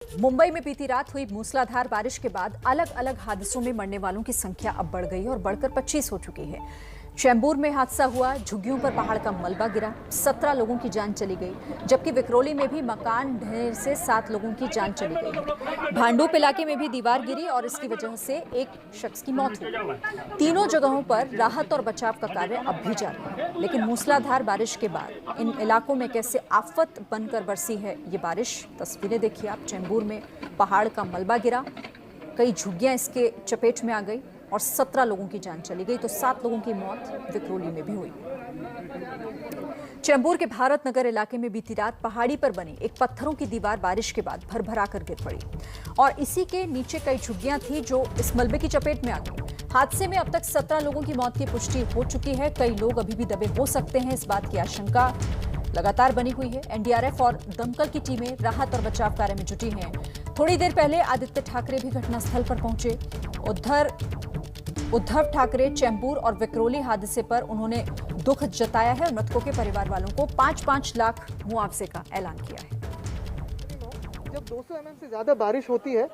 मुंबई में बीती रात हुई मूसलाधार बारिश के बाद अलग अलग हादसों में मरने वालों की संख्या अब बढ़ गई और बढ़कर 25 हो चुकी है। चैंबूर में हादसा हुआ, झुग्गियों पर पहाड़ का मलबा गिरा, 17 लोगों की जान चली गई, जबकि विक्रोली में भी मकान ढहने से 7 लोगों की जान चली गई। भांडुप इलाके में भी दीवार गिरी और इसकी वजह से एक शख्स की मौत हुई। तीनों जगहों पर राहत और बचाव का कार्य अब भी जारी है, लेकिन मूसलाधार बारिश के बाद इन इलाकों में कैसे आफत बनकर बरसी है ये बारिश। तस्वीरें देखिए आप, चैंबूर में पहाड़ का मलबा गिरा, कई झुग्गियां इसके चपेट में आ गई और 17 लोगों की जान चली गई, तो 7 लोगों की मौत विक्रोली में भी हुई। चैंबूर के भारत नगर इलाके में बीती रात पहाड़ी पर बनी एक पत्थरों की दीवार बारिश के बाद भरभरा कर गिर पड़ी और इसी के नीचे कई झुग्गियां थी जो इस मलबे की चपेट में आ गई। हादसे में अब तक 17 लोगों की मौत की पुष्टि हो चुकी है। कई लोग अभी भी दबे हो सकते हैं, इस बात की आशंका लगातार बनी हुई है। एनडीआरएफ और दमकल की टीमें राहत और बचाव कार्य में जुटी हैं। थोड़ी देर पहले आदित्य ठाकरे भी घटनास्थल पर पहुंचे। उद्धव ठाकरे चैंबूर और विक्रोली हादसे पर उन्होंने दुख जताया है और मृतकों के परिवार वालों को 5-5 लाख मुआवजे का ऐलान किया है। जब 200 mm से ज्यादा बारिश होती है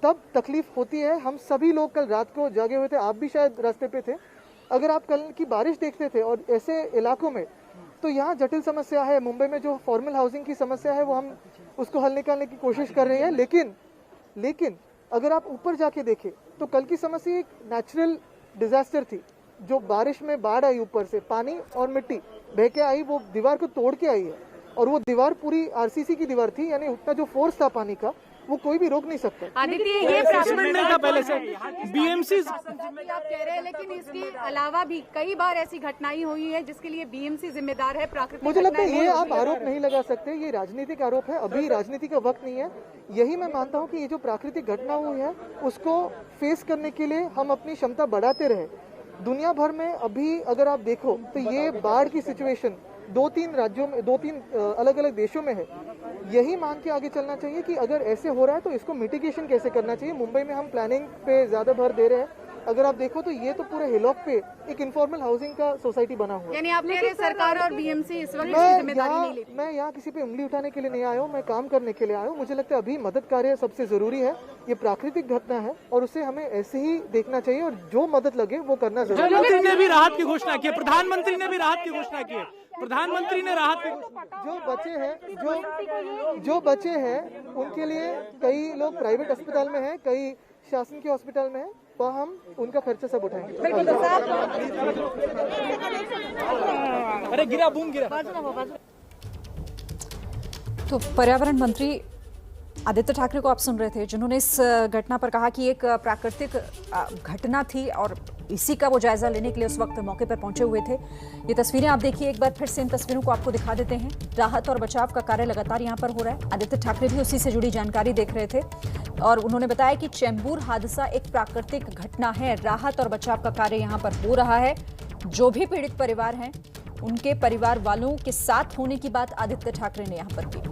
तब तकलीफ होती है। हम सभी लोग कल रात को जागे हुए थे, आप भी शायद रास्ते पे थे। अगर आप कल की बारिश देखते थे और ऐसे इलाकों में, तो यहाँ जटिल समस्या है। मुंबई में जो फॉर्मल हाउसिंग की समस्या है वो हम उसको हल निकालने की कोशिश कर रहे हैं, लेकिन अगर आप ऊपर जाके देखें तो कल की समस्या एक नेचुरल डिजास्टर थी। जो बारिश में बाढ़ आई, ऊपर से पानी और मिट्टी बह के आई, वो दीवार को तोड़ के आई है और वो दीवार पूरी आरसीसी की दीवार थी, यानी उतना जो फोर्स था पानी का वो कोई भी रोक नहीं सकता। आदित्य, ये पहले से बीएमसी आप कह रहे हैं, लेकिन इसके अलावा भी कई बार ऐसी घटनाएं हुई है जिसके लिए बीएमसी जिम्मेदार है। प्राकृतिक मुझे लगता है ये आप आरोप नहीं लगा सकते, ये राजनीतिक आरोप है। अभी राजनीति का वक्त नहीं है। यही मैं मानता हूँ कि ये जो प्राकृतिक घटना हुई है उसको फेस करने के लिए हम अपनी क्षमता बढ़ाते रहे। दुनिया भर में अभी अगर आप देखो तो ये बाढ़ की सिचुएशन 2-3 राज्यों में, 2-3 अलग अलग देशों में है। यही मान के आगे चलना चाहिए कि अगर ऐसे हो रहा है तो इसको मिटिगेशन कैसे करना चाहिए। मुंबई में हम प्लानिंग पे ज्यादा भर दे रहे हैं। अगर आप देखो तो ये तो पूरे हिलॉक पे एक इनफॉर्मल हाउसिंग का सोसाइटी बना हुआ है। यानी आप कह रहे हैं सरकार और बीएमसी इस वक्त जिम्मेदारी नहीं लेती। मैं यहाँ किसी पे उंगली उठाने के लिए नहीं आया हूँ, मैं काम करने के लिए आया हूँ। मुझे लगता है अभी मदद कार्य सबसे जरूरी है। ये प्राकृतिक घटना है और उसे हमें ऐसे ही देखना चाहिए और जो मदद लगे वो करना जरूरी है। प्रधानमंत्री ने भी राहत की घोषणा की है। प्रधानमंत्री ने भी राहत की घोषणा की है। प्रधानमंत्री ने राहत की जो बचे हैं उनके लिए कई लोग प्राइवेट अस्पताल में हैं, कई शासन के हॉस्पिटल में हैं, वह हम उनका खर्चा सब उठाएंगे। अरे गिरा, बूम गिरा। तो पर्यावरण मंत्री आदित्य ठाकरे को आप सुन रहे थे, जिन्होंने इस घटना पर कहा कि एक प्राकृतिक घटना थी और इसी का वो जायजा लेने के लिए उस वक्त मौके पर पहुंचे हुए थे। ये तस्वीरें आप देखिए एक बार फिर से, इन तस्वीरों को आपको दिखा देते हैं। राहत और बचाव का कार्य लगातार यहां पर हो रहा है। आदित्य ठाकरे भी उसी से जुड़ी जानकारी देख रहे थे और उन्होंने बताया कि चैंबूर हादसा एक प्राकृतिक घटना है। राहत और बचाव का कार्य यहां पर हो रहा है। जो भी पीड़ित परिवार हैं उनके परिवार वालों के साथ होने की बात आदित्य ठाकरे ने यहां पर की।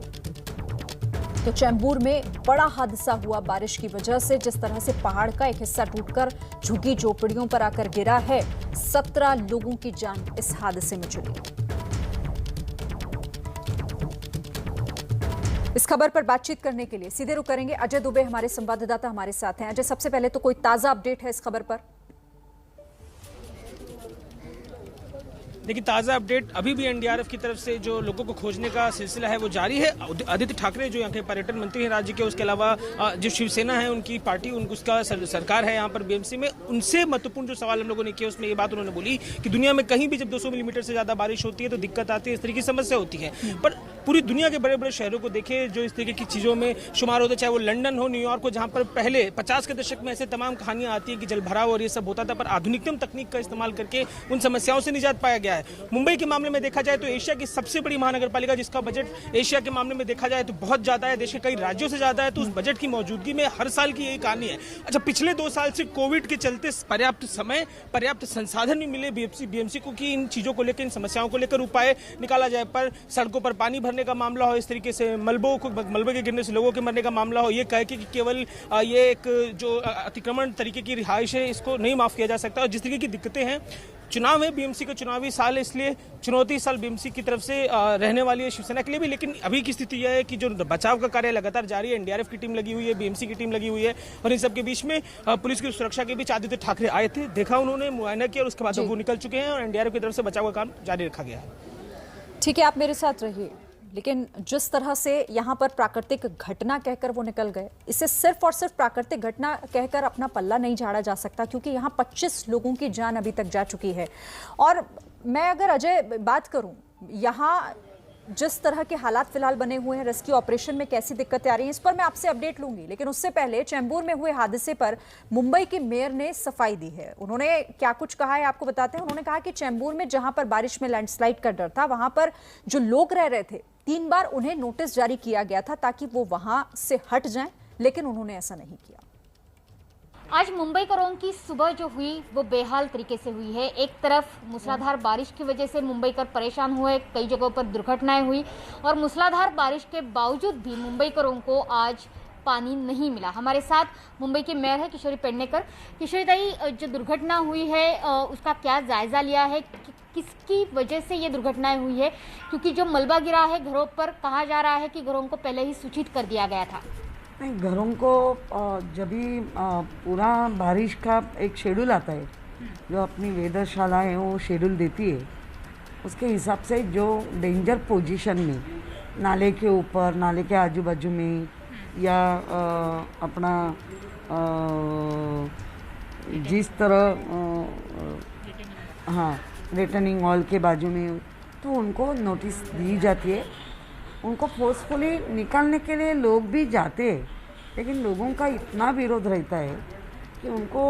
तो चैंबूर में बड़ा हादसा हुआ बारिश की वजह से। जिस तरह से पहाड़ का एक हिस्सा टूटकर झुग्गी झोपड़ियों पर आकर गिरा है, 17 लोगों की जान इस हादसे में चली। इस खबर पर बातचीत करने के लिए सीधे रुख करेंगे अजय दुबे, हमारे संवाददाता हमारे साथ हैं। अजय, सबसे पहले तो कोई ताजा अपडेट है इस खबर पर? देखिए, ताज़ा अपडेट अभी भी एनडीआरएफ की तरफ से जो लोगों को खोजने का सिलसिला है वो जारी है। आदित्य ठाकरे जो यहाँ के पर्यटन मंत्री हैं राज्य के, उसके अलावा जो शिवसेना है उनकी पार्टी, उसका सरकार है यहाँ पर बीएमसी में, उनसे महत्वपूर्ण जो सवाल हम लोगों ने किया उसमें ये बात उन्होंने बोली कि दुनिया में कहीं भी जब 200 मिलीमीटर से ज़्यादा बारिश होती है तो दिक्कत आती है, इस तरह की समस्या होती है। पर पूरी दुनिया के बड़े बड़े शहरों को देखें जो इस तरीके की चीज़ों में शुमार होते, चाहे वो लंदन हो, न्यूयॉर्क हो, जहाँ पर पहले 50 के दशक में ऐसे तमाम कहानियाँ आती है कि जलभराव और ये सब होता था, पर आधुनिकतम तकनीक का इस्तेमाल करके उन समस्याओं से निजात पाया गया है। मुंबई के मामले में देखा जाए तो एशिया की सबसे बड़ी महानगर पालिका, जिसका बजट एशिया के मामले में देखा जाए तो बहुत ज्यादा है, देश के कई राज्यों से ज्यादा है, तो उस बजट की मौजूदगी में हर साल की यही कहानी है। अच्छा, पिछले 2 साल से कोविड के चलते पर्याप्त समय, पर्याप्त संसाधन भी मिले बीएमसी को कि इन चीजों को लेकर, इन समस्याओं को लेकर उपाय निकाला जाए, पर सड़कों पर पानी भरने मरने का मामला हो, इस तरीके से मलबे के गिरने से लोगों के मरने का मामला हो, ये कह के कि केवल ये एक जो अतिक्रमण तरीके की रिहाइश है इसको नहीं माफ़ किया जा सकता। और जिस तरीके की दिक्कतें हैं, चुनाव है, बीएमसी का चुनावी साल है, इसलिए चुनौती इस साल बीएमसी की तरफ से रहने वाली है शिवसेना के लिए भी। लेकिन अभी की स्थिति यह है कि जो बचाव का कार्य लगातार जारी है, एनडीआरएफ की टीम लगी हुई है, बीएमसी की टीम लगी हुई है, और इन सब के बीच में पुलिस की सुरक्षा के बीच आदित्य ठाकरे आए थे, देखा उन्होंने, मुआयना किया, और उसके बाद वो निकल चुके हैं और एनडीआरएफ की तरफ से बचाव का काम जारी रखा गया है। ठीक है, आप मेरे साथ रहिए। लेकिन जिस तरह से यहाँ पर प्राकृतिक घटना कहकर वो निकल गए, इसे सिर्फ और सिर्फ प्राकृतिक घटना कहकर अपना पल्ला नहीं झाड़ा जा सकता, क्योंकि यहाँ 25 लोगों की जान अभी तक जा चुकी है। और मैं अगर अजय बात करूँ, यहाँ जिस तरह के हालात फिलहाल बने हुए हैं, रेस्क्यू ऑपरेशन में कैसी दिक्कतें आ रही हैं, इस पर मैं आपसे अपडेट लूंगी। लेकिन उससे पहले चेंबूर में हुए हादसे पर मुंबई के मेयर ने सफाई दी है। उन्होंने क्या कुछ कहा है आपको बताते हैं। उन्होंने कहा कि चेंबूर में जहां पर बारिश में लैंडस्लाइड का डर था, वहां पर जो लोग रह रहे थे, 3 बार उन्हें नोटिस जारी किया गया था ताकि वो वहां से हट जाएं, लेकिन उन्होंने ऐसा नहीं किया। आज मुंबई करों की सुबह जो हुई वो बेहाल तरीके से हुई है। एक तरफ मूसलाधार बारिश की वजह से मुंबई कर परेशान हुए, कई जगहों पर दुर्घटनाएं हुई, और मूसलाधार बारिश के बावजूद भी मुंबई करों को आज पानी नहीं मिला। हमारे साथ मुंबई के मेयर है किशोरी पेडनेकर। किशोरी दाई, जो दुर्घटना हुई है उसका क्या जायजा लिया है, किसकी वजह से ये दुर्घटनाएं हुई है? क्योंकि जो मलबा गिरा है घरों पर, कहा जा रहा है कि घरों को पहले ही सूचित कर दिया गया था। नहीं, घरों को जब भी पूरा बारिश का एक शेड्यूल आता है, जो अपनी वेधशाला है वो शेड्यूल देती है, उसके हिसाब से जो डेंजर पोजीशन में नाले के ऊपर, नाले के आजू बाजू में, या अपना जिस तरह हाँ रिटर्निंग वॉल के बाजू में, तो उनको नोटिस दी जाती है। उनको फोर्सफुली निकालने के लिए लोग भी जाते हैं, लेकिन लोगों का इतना विरोध रहता है कि उनको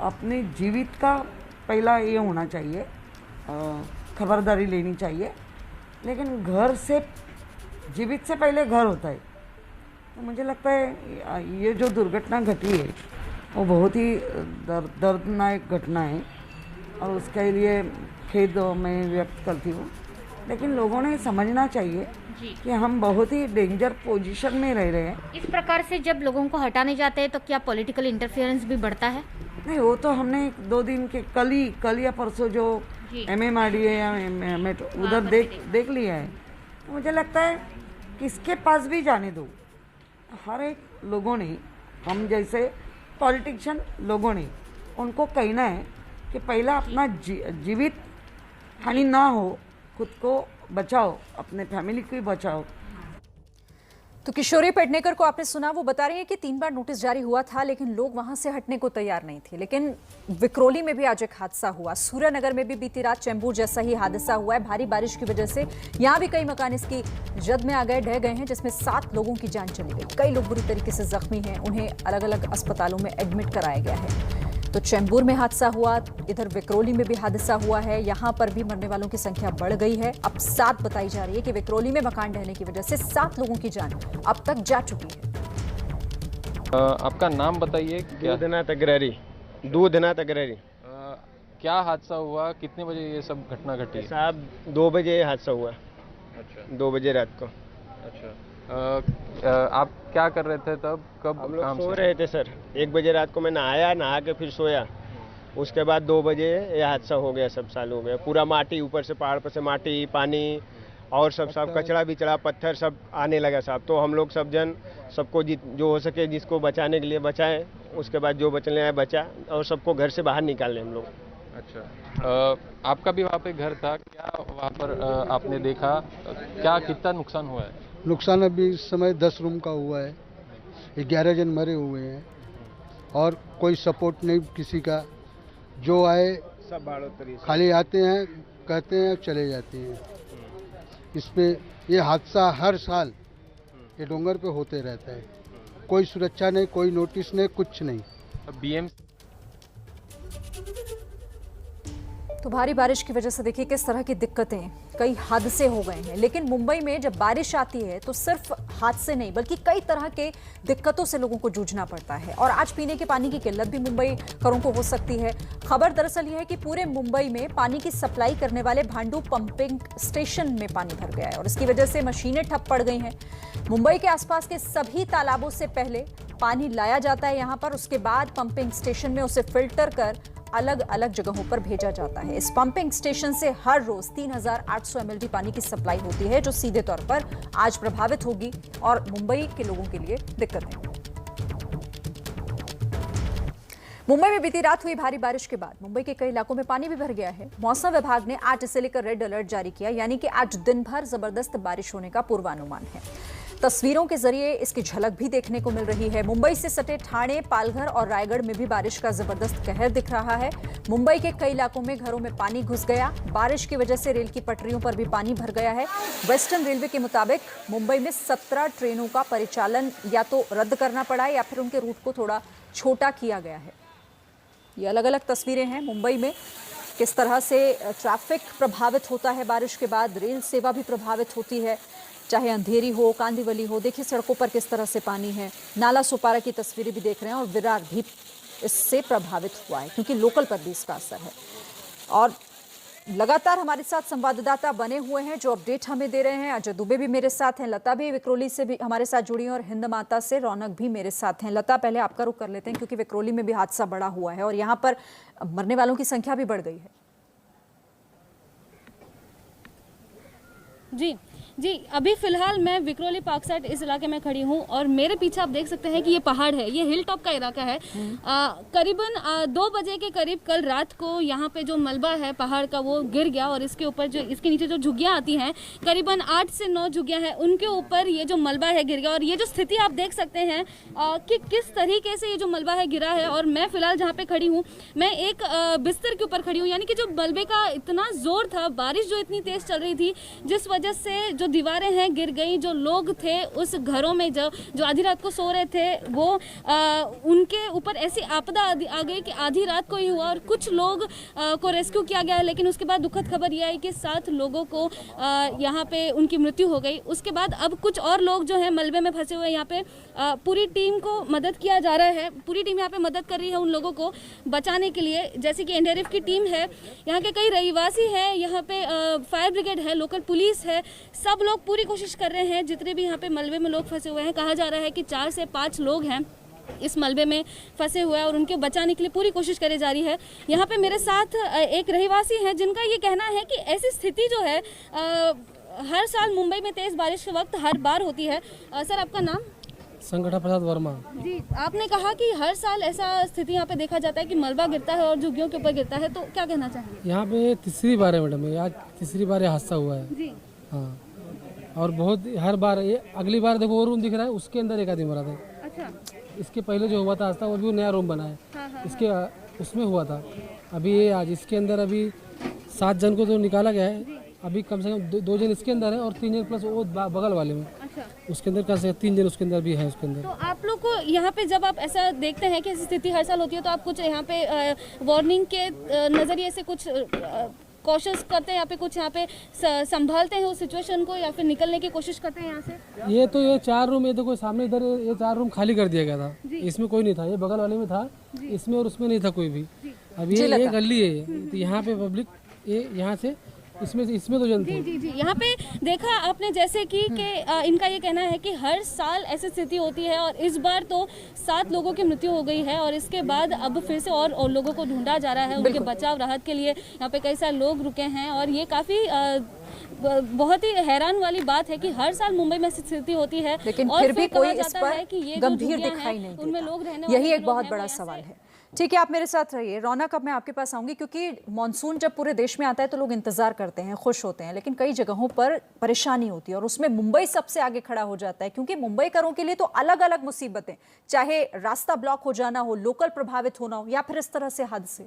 अपने जीवित का पहला ये होना चाहिए, खबरदारी लेनी चाहिए। लेकिन घर से, जीवित से पहले घर होता है। तो मुझे लगता है ये जो दुर्घटना घटी है वो बहुत ही दर्दनाक घटना है, और उसके लिए खेद मैं व्यक्त करती हूँ। लेकिन लोगों ने समझना चाहिए कि हम बहुत ही डेंजर पोजीशन में रह रहे हैं। इस प्रकार से जब लोगों को हटाने जाते हैं तो क्या पॉलिटिकल इंटरफेरेंस भी बढ़ता है? नहीं, वो तो हमने 2 दिन के कल या परसों जो MMRDA या मेट्रो उधर देख लिया है। तो मुझे लगता है किसके पास भी जाने दो, हर एक लोगों ने, हम जैसे पॉलिटिशियन लोगों ने, उनको कहना है कि पहला अपना जीवित हानि ना हो, खुद को बचाओ, अपने फैमिली को भी बचाओ। तो किशोरी पेडनेकर को आपने सुना, वो बता रही है कि 3 बार नोटिस जारी हुआ था, लेकिन लोग वहां से हटने को तैयार नहीं थे। लेकिन विक्रोली में भी आज एक हादसा हुआ, सूर्यनगर में भी बीती रात चेंबूर जैसा ही हादसा हुआ है। भारी बारिश की वजह से यहाँ भी कई मकान इसकी जद में आ गए, ढह गए हैं, जिसमें 7 लोगों की जान चली गई। कई लोग बुरी तरीके से जख्मी हैं, उन्हें अलग अलग अस्पतालों में एडमिट कराया गया है। तो चेंबूर में हादसा हुआ, इधर विक्रोली में भी हादसा हुआ है। यहाँ पर भी मरने वालों की संख्या बढ़ गई है, अब 7 बताई जा रही है कि विक्रोली में मकान ढहने की वजह से 7 लोगों की जान अब तक जा चुकी है। आपका नाम बताइए। दूधनाथ अग्रहरी। क्या हादसा हुआ, कितने बजे ये सब घटना घटी? साहब 2 बजे हादसा हुआ। अच्छा, 2 बजे रात को। अच्छा। आप क्या कर रहे थे तब, कब हम लोग काम सो से? रहे थे सर। 1 बजे रात को मैं नहा के फिर सोया। उसके बाद 2 बजे ये हादसा हो गया, सब चालू हो गया। पूरा माटी, ऊपर से पहाड़ पर से माटी, पानी और सब कचरा बिचड़ा, पत्थर सब आने लगा साहब। तो हम लोग सब जन, सबको जो हो सके जिसको बचाने के लिए बचाएं। उसके बाद जो बचने आए बचा, और सबको घर से बाहर निकाले हम लोग। अच्छा, आपका भी वहाँ पे घर था क्या? वहाँ पर आपने देखा क्या, कितना नुकसान हुआ है? नुकसान अभी इस समय 10 रूम का हुआ है, 11 जन मरे हुए हैं, और कोई सपोर्ट नहीं किसी का। जो आए सब बाढ़ोत्तरी खाली आते हैं, कहते हैं, चले जाते हैं। इस पे ये हादसा हर साल ये डोंगर पे होते रहता है। कोई सुरक्षा नहीं, कोई नोटिस नहीं, कुछ नहीं। BMC तो भारी बारिश की वजह से देखिए किस तरह की दिक्कतें, कई हादसे हो गए हैं। लेकिन मुंबई में जब बारिश आती है तो सिर्फ हादसे नहीं बल्कि कई तरह के दिक्कतों से लोगों को जूझना पड़ता है। और आज पीने के पानी की किल्लत भी मुंबईकरों को हो सकती है। खबर दरअसल यह है कि पूरे मुंबई में पानी की सप्लाई करने वाले भांडू पंपिंग स्टेशन में पानी भर गया है और इसकी वजह से मशीनें ठप पड़ गई हैं। मुंबई के आसपास के सभी तालाबों से पहले पानी लाया जाता है यहाँ पर, उसके बाद पंपिंग स्टेशन में उसे फिल्टर कर अलग अलग जगहों पर भेजा जाता है। इस पंपिंग स्टेशन से हर रोज 3800 ml पानी की सप्लाई होती है, जो सीधे तौर पर आज प्रभावित होगी और मुंबई के लोगों के लिए दिक्कत है। मुंबई में बीती रात हुई भारी बारिश के बाद मुंबई के कई इलाकों में पानी भी भर गया है। मौसम विभाग ने आज इसे लेकर रेड अलर्ट जारी किया, यानी कि आज दिन भर जबरदस्त बारिश होने का पूर्वानुमान है। तस्वीरों के जरिए इसकी झलक भी देखने को मिल रही है। मुंबई से सटे ठाणे, पालघर और रायगढ़ में भी बारिश का जबरदस्त कहर दिख रहा है। मुंबई के कई इलाकों में घरों में पानी घुस गया। बारिश की वजह से रेल की पटरियों पर भी पानी भर गया है। वेस्टर्न रेलवे के मुताबिक मुंबई में 17 ट्रेनों का परिचालन या तो रद्द करना पड़ा है या फिर उनके रूट को थोड़ा छोटा किया गया है। ये अलग अलग तस्वीरें हैं मुंबई में, किस तरह से ट्रैफिक प्रभावित होता है बारिश के बाद, रेल सेवा भी प्रभावित होती है, चाहे अंधेरी हो, कांदिवली हो। देखिए सड़कों पर किस तरह से पानी है। नाला सुपारा की तस्वीरें भी देख रहे हैं और विरार भी इससे प्रभावित हुआ है क्योंकि लोकल पर भी इसका असर है। और लगातार हमारे साथ संवाददाता बने हुए हैं जो अपडेट हमें दे रहे हैं। अजय दुबे भी मेरे साथ हैं, लता भी विक्रोली से भी हमारे साथ जुड़ी हैं और हिंद माता से रौनक भी मेरे साथ हैं। लता, पहले आपका रुख कर लेते हैं क्योंकि विक्रोली में भी हादसा बड़ा हुआ है और यहाँ पर मरने वालों की संख्या भी बढ़ गई है। जी, अभी फिलहाल मैं विक्रोली पार्क साइड इस इलाके में खड़ी हूँ और मेरे पीछे आप देख सकते हैं कि ये पहाड़ है, ये हिल टॉप का इलाका है। करीबन 2 बजे के करीब कल रात को यहाँ पे जो मलबा है पहाड़ का वो गिर गया और इसके ऊपर जो इसके नीचे जो झुग्गियाँ आती हैं, करीबन 8 से 9 झुग्गियाँ हैं, उनके ऊपर ये जो मलबा है गिर गया। और ये जो स्थिति आप देख सकते हैं कि किस तरीके से ये जो मलबा है गिरा है। और मैं फिलहाल जहाँ पे खड़ी हूँ, मैं एक बिस्तर के ऊपर खड़ी हूँ, यानी कि जो मलबे का इतना जोर था, बारिश जो इतनी तेज चल रही थी, जिस वजह से जो दीवारें हैं गिर गई। जो लोग थे उस घरों में जो आधी रात को सो रहे थे वो उनके ऊपर ऐसी आपदा आ गई कि आधी रात को ही हुआ और कुछ लोग को रेस्क्यू किया गया। लेकिन उसके बाद दुखद खबर यह आई कि 7 लोगों को यहाँ पे उनकी मृत्यु हो गई। उसके बाद अब कुछ और लोग जो है मलबे में फंसे हुए, यहाँ पे पूरी टीम को मदद किया जा रहा है। पूरी टीम यहाँ पे मदद कर रही है उन लोगों को बचाने के लिए, जैसे कि एनडीआरएफ की टीम है, यहाँ के कई रहिवासी हैं, यहाँ पे फायर ब्रिगेड है, लोकल पुलिस है, सब लोग पूरी कोशिश कर रहे हैं। जितने भी यहाँ पे मलबे में लोग फंसे हुए हैं, कहा जा रहा है कि 4 से 5 लोग हैं इस मलबे में फंसे हुए हैं और उनके बचाने के लिए पूरी कोशिश करी जा रही है। यहाँ पे मेरे साथ एक रहिवासी है जिनका ये कहना है कि ऐसी स्थिति जो है हर साल मुंबई में तेज बारिश के वक्त हर बार होती है। सर, आपका नाम? संगठा प्रसाद वर्मा जी। आपने कहा कि हर साल ऐसा स्थिति यहाँ पे देखा जाता है कि मलबा गिरता है और झुग्गियों के ऊपर गिरता है, तो क्या कहना चाहेंगे? यहाँ पे तीसरी बार है मैडम, आज तीसरी बार हादसा हुआ है जी। हाँ, और बहुत हर बार ये अगली बार देखो वो रूम दिख रहा है, उसके अंदर एक आदमी मरा था। अच्छा। इसके पहले जो हुआ था हादसा वो भी नया रूम बना है। हाँ। इसके उसमें हुआ था। अभी ये आज इसके अंदर अभी 7 जन को तो निकाला गया है। अभी कम से कम 2 जन इसके अंदर है और 3 जन प्लस वो बगल वाले में। अच्छा। उसके अंदर कम से 3 जन उसके अंदर भी है उसके अंदर। तो आप लोग को यहाँ पे जब आप ऐसा देखते हैं कि ऐसी स्थिति हर साल होती है, तो आप कुछ यहाँ पे वार्निंग के नज़रिए से कुछ कोशिश करते हैं, यहाँ पे कुछ यहाँ पे संभालते हैं उस सिचुएशन को, या फिर निकलने की कोशिश करते हैं यहाँ से? ये 4 रूम, ये देखो सामने इधर ये 4 रूम खाली कर दिया गया था, इसमें कोई नहीं था, ये बगल वाले में था, इसमें और उसमें नहीं था कोई भी। अब ये गली है, तो यहाँ पे पब्लिक ये यहाँ से इसमें 2 जन थे। जी। यहाँ पे देखा आपने जैसे कि इनका ये कहना है कि हर साल ऐसी स्थिति होती है और इस बार तो 7 लोगों की मृत्यु हो गई है और इसके बाद अब फिर से और लोगों को ढूंढा जा रहा है उनके बचाव राहत के लिए। यहाँ पे कई सारे लोग रुके हैं और ये काफ़ी बहुत ही हैरान वाली बात है कि हर साल मुंबई में स्थिति होती है, लेकिन फिर भी कोई इस पर गंभीर दिखाई नहीं देता। यही एक बहुत बड़ा सवाल है। ठीक है, आप मेरे साथ रहिए। रौनक, अब मैं आपके पास आऊंगी क्योंकि मॉनसून जब पूरे देश में आता है तो लोग इंतजार करते हैं, खुश होते हैं, लेकिन कई जगहों पर परेशानी होती है और उसमें मुंबई सबसे आगे खड़ा हो जाता है क्योंकि मुंबईकरों के लिए तो अलग अलग मुसीबतें, चाहे रास्ता ब्लॉक हो जाना हो, लोकल प्रभावित होना हो या फिर इस तरह से हादसे।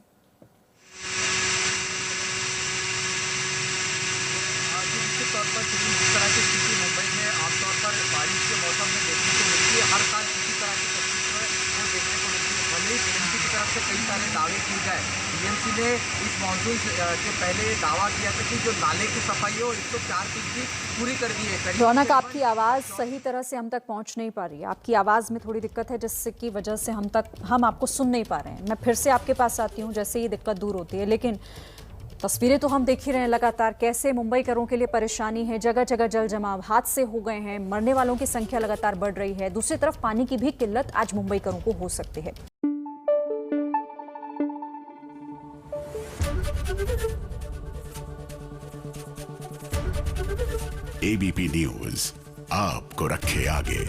निश्चित तौर पर जिस तरह की स्थिति मुंबई में आमतौर पर बारिश के मौसम में देखने को मिलती है, हर साल इसी तरह की तस्वीर जो है वो देखने को मिलती है। भले ही बीएमसी की तरफ से कई सारे दावे किए जाए, बीएमसी ने इस मानसून के पहले दावा किया था कि जो नाले की सफाई हो 104% पूरी कर दी है। रौनक, आपकी आवाज़ सही तरह से हम तक पहुंच नहीं पा रही है। आपकी आवाज़ में थोड़ी दिक्कत है, जिससे की वजह से हम आपको सुन नहीं पा रहे हैं। मैं फिर से आपके पास आती हूँ जैसे ये दिक्कत दूर होती है। लेकिन तस्वीरें तो हम देख ही रहे हैं लगातार, कैसे मुंबईकरों के लिए परेशानी है। जगह जगह जल जमाव, हादसे हो गए हैं, मरने वालों की संख्या लगातार बढ़ रही है। दूसरी तरफ पानी की भी किल्लत आज मुंबईकरों को हो सकती है। एबीपी न्यूज आपको रखे आगे।